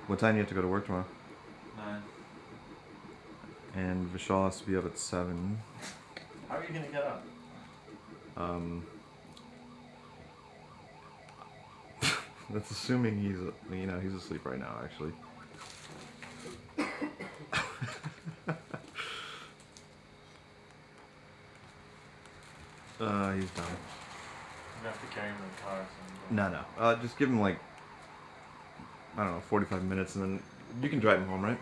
What time do you have to go to work tomorrow? 9. And Vishal has to be up at 7. How are you gonna get up? That's assuming he's, you know, he's asleep right now, actually. He's done. You have to carry him in the car or something. No. Just give him like, I don't know, 45 minutes, and then you can drive him home, right?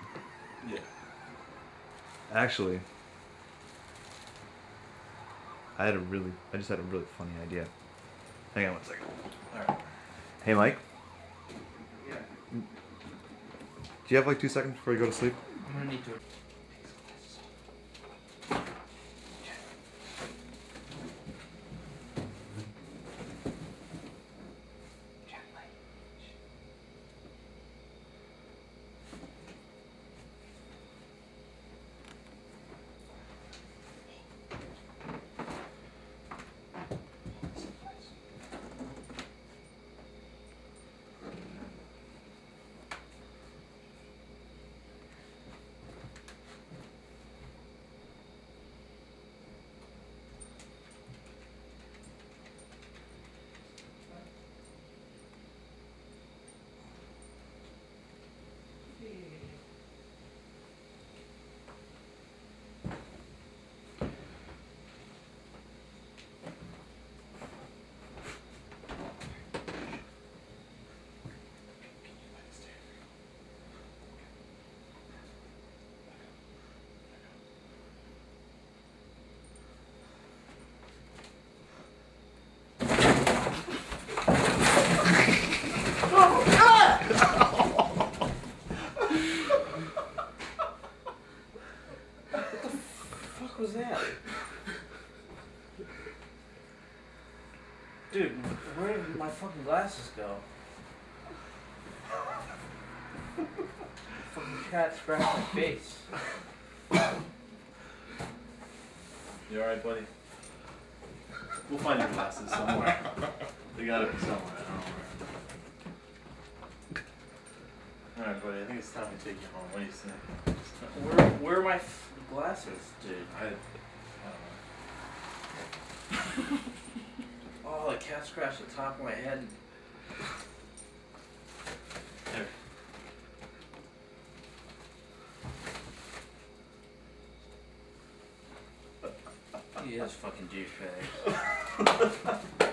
Yeah. Actually, I just had a really funny idea. Hang on one second. Alright. Hey, Mike. Yeah. Do you have like 2 seconds before you go to sleep? I'm gonna need to. What was that? Dude, where did my fucking glasses go? Fucking cat scratched my face. You alright, buddy? We'll find your glasses somewhere. They gotta be somewhere, I don't know where. Alright, buddy, I think it's time to take you home. What do you think? Where are my glasses, dude? I don't know. Oh, the cat scratched the top of my head. There. He is fucking douchebag.